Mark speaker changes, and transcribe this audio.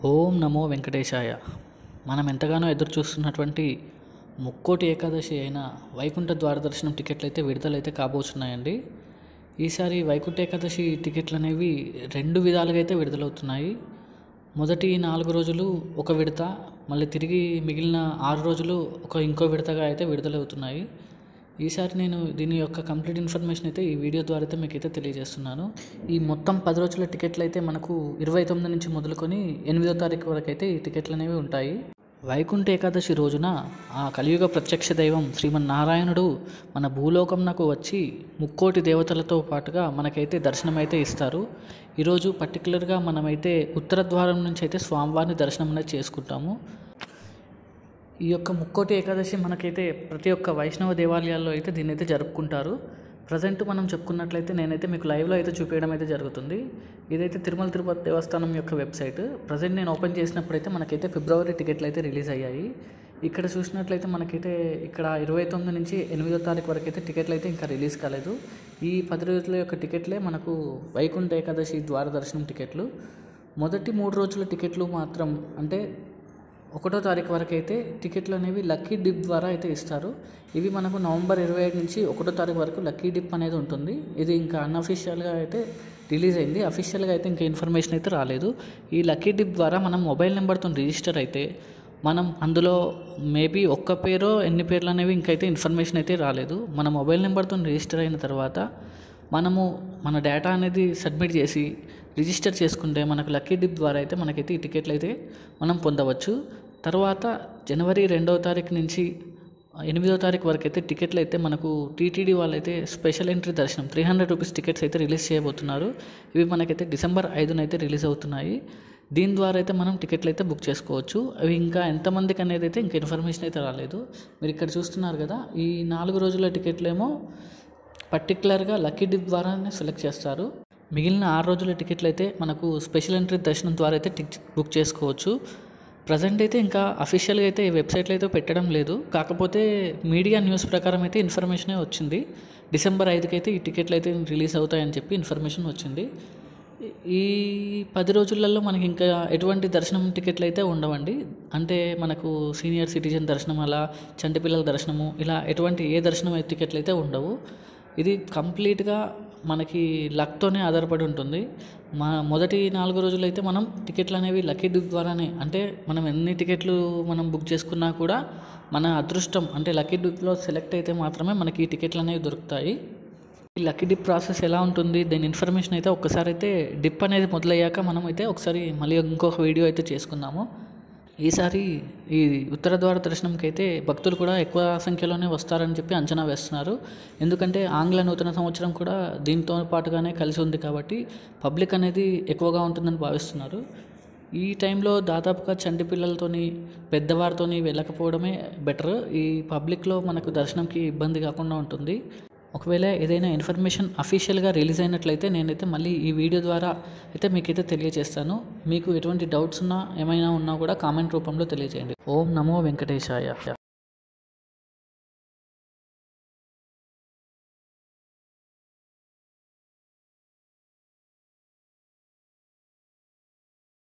Speaker 1: ఓం నమో వెంకటేశాయ. మనం ఎంతగానో ఎదురు చూస్తున్నటువంటి ముక్కోటి ఏకాదశి అయిన వైకుంఠ ద్వార దర్శనం టికెట్లు అయితే విడుదలైతే కాబోతున్నాయండి. ఈసారి వైకుంఠ ఏకాదశి టికెట్లు అనేవి 2 విధాలుగా అయితే విడుదలవుతున్నాయి. మొదటి 4 రోజులు ఒక విడత, మళ్ళీ తిరిగి మిగిలిన 6 రోజులు ఇంకో విడతగా అయితే విడుదలవుతున్నాయి. ఈసారి నేను దీని యొక్క కంప్లీట్ ఇన్ఫర్మేషన్ అయితే ఈ వీడియో ద్వారా అయితే మీకైతే తెలియజేస్తున్నాను. ఈ మొత్తం 10 రోజుల టికెట్లు అయితే మనకు 29 నుంచి మొదలుకొని 8వ తారీఖు వరకు అయితే ఈ టికెట్లు అనేవి ఉంటాయి. వైకుంఠ ఏకాదశి రోజున ఆ కలియుగ ప్రత్యక్ష దైవం శ్రీమన్నారాయణుడు మన భూలోకంనకు వచ్చి ముక్కోటి దేవతలతో పాటుగా మనకైతే దర్శనం అయితే ఇస్తారు. ఈరోజు పర్టికులర్గా మనమైతే ఉత్తర ద్వారం నుంచి అయితే స్వామివారిని దర్శనం అనేది చేసుకుంటాము. ఈ యొక్క ముక్కోటి ఏకాదశి మనకైతే ప్రతి ఒక్క వైష్ణవ దేవాలయాల్లో అయితే దీన్ని అయితే జరుపుకుంటారు. ప్రజెంట్ మనం చెప్పుకున్నట్లయితే నేనైతే మీకు లైవ్లో అయితే చూపించడం అయితే జరుగుతుంది. ఇదైతే తిరుమల తిరుపతి దేవస్థానం యొక్క వెబ్సైట్. ప్రజెంట్ నేను ఓపెన్ చేసినప్పుడైతే మనకైతే ఫిబ్రవరి టికెట్లు అయితే రిలీజ్ అయ్యాయి. ఇక్కడ చూసినట్లయితే మనకైతే ఇక్కడ 29 నుంచి 8వ తారీఖు వరకు అయితే టికెట్లు అయితే ఇంకా రిలీజ్ కాలేదు. ఈ 10 రోజుల యొక్క టికెట్లే మనకు వైకుంఠ ఏకాదశి ద్వార దర్శనం టికెట్లు. మొదటి 3 రోజుల టికెట్లు మాత్రం అంటే 1వ తారీఖు వరకు అయితే టికెట్లు అనేవి లక్కీ డిప్ ద్వారా అయితే ఇస్తారు. ఇవి మనకు నవంబర్ 25 నుంచి 1వ తారీఖు వరకు లక్కీ డిప్ అనేది ఉంటుంది. ఇది ఇంకా అన్అఫీషియల్గా అయితే రిలీజ్ అయింది. అఫీషియల్గా అయితే ఇంకా ఇన్ఫర్మేషన్ అయితే రాలేదు. ఈ లక్కీ డిప్ ద్వారా మనం మొబైల్ నెంబర్తో రిజిస్టర్ అయితే మనం అందులో మేబీ ఒక్క పేరో ఎన్ని పేర్లు అనేవి ఇంకైతే ఇన్ఫర్మేషన్ అయితే రాలేదు. మన మొబైల్ నెంబర్తో రిజిస్టర్ అయిన తర్వాత మనము మన డేటా అనేది సబ్మిట్ చేసి రిజిస్టర్ చేసుకుంటే మనకు లక్కీ డిప్ ద్వారా అయితే మనకైతే ఈ టికెట్లు అయితే మనం పొందవచ్చు. తర్వాత జనవరి 2వ తారీఖు నుంచి 8వ తారీఖు వరకు అయితే టికెట్లు అయితే మనకు టీటీడీ వాళ్ళైతే స్పెషల్ ఎంట్రీ దర్శనం 300 రూపీస్ టికెట్స్ అయితే రిలీజ్ చేయబోతున్నారు. ఇవి మనకైతే డిసెంబర్ 5న అయితే రిలీజ్ అవుతున్నాయి. దీని ద్వారా అయితే మనం టికెట్లు అయితే బుక్ చేసుకోవచ్చు. అవి ఇంకా ఎంతమందికి అనేది అయితే ఇంకా ఇన్ఫర్మేషన్ అయితే రాలేదు. మీరు ఇక్కడ చూస్తున్నారు కదా, ఈ 4 రోజుల టికెట్లు ఏమో పర్టికులర్గా లక్కీ డిప్ ద్వారానే సెలెక్ట్ చేస్తారు. మిగిలిన 6 రోజుల టికెట్లు అయితే మనకు స్పెషల్ ఎంట్రీ దర్శనం ద్వారా అయితే బుక్ చేసుకోవచ్చు. ప్రజెంట్ అయితే ఇంకా అఫీషియల్గా అయితే ఈ వెబ్సైట్లో అయితే పెట్టడం లేదు. కాకపోతే మీడియా న్యూస్ ప్రకారం అయితే ఇన్ఫర్మేషనే వచ్చింది. డిసెంబర్ 5కి అయితే ఈ టికెట్లు అయితే రిలీజ్ అవుతాయని చెప్పి ఇన్ఫర్మేషన్ వచ్చింది. ఈ 10 రోజులలో మనకి ఇంకా ఎటువంటి దర్శనం టికెట్లు అయితే ఉండవండి. అంటే మనకు సీనియర్ సిటిజన్ దర్శనం, అలా చంటి పిల్లల దర్శనము, ఇలా ఎటువంటి ఏ దర్శనం టికెట్లు అయితే ఉండవు. ఇది కంప్లీట్గా మనకి లక్తోనే ఆధారపడి ఉంటుంది. మొదటి 4 రోజులు అయితే మనం టికెట్లు అనేవి లక్కీ డిప్ ద్వారానే, అంటే మనం ఎన్ని టికెట్లు మనం బుక్ చేసుకున్నా కూడా మన అదృష్టం అంటే లక్కీ డిప్లో సెలెక్ట్ అయితే మాత్రమే మనకి ఈ టికెట్లు అనేవి దొరుకుతాయి. ఈ లక్కీ డిప్ ప్రాసెస్ ఎలా ఉంటుంది, దీని ఇన్ఫర్మేషన్ అయితే ఒక్కసారి అయితే డిప్ అనేది మొదలయ్యాక మనం అయితే ఒకసారి మళ్ళీ ఇంకొక వీడియో అయితే చేసుకుందాము. ఈసారి ఈ ఉత్తర ద్వార దర్శనంకి అయితే భక్తులు కూడా ఎక్కువ సంఖ్యలోనే వస్తారని చెప్పి అంచనా వేస్తున్నారు. ఎందుకంటే ఆంగ్ల నూతన సంవత్సరం కూడా దీంతో పాటుగానే కలిసి ఉంది కాబట్టి పబ్లిక్ అనేది ఎక్కువగా ఉంటుందని భావిస్తున్నారు. ఈ టైంలో దాదాపుగా చంటి పిల్లలతోని పెద్దవారితోని వెళ్ళకపోవడమే బెటర్. ఈ పబ్లిక్లో మనకు దర్శనంకి ఇబ్బంది కాకుండా ఉంటుంది. ఒకవేళ ఏదైనా ఇన్ఫర్మేషన్ అఫీషియల్గా రిలీజ్ అయినట్లయితే నేనైతే మళ్ళీ ఈ వీడియో ద్వారా అయితే మీకైతే తెలియజేస్తాను. మీకు ఎటువంటి డౌట్స్ ఉన్నా ఏమైనా ఉన్నా కూడా కామెంట్ రూపంలో తెలియజేయండి. ఓం నమో వెంకటేశాయ.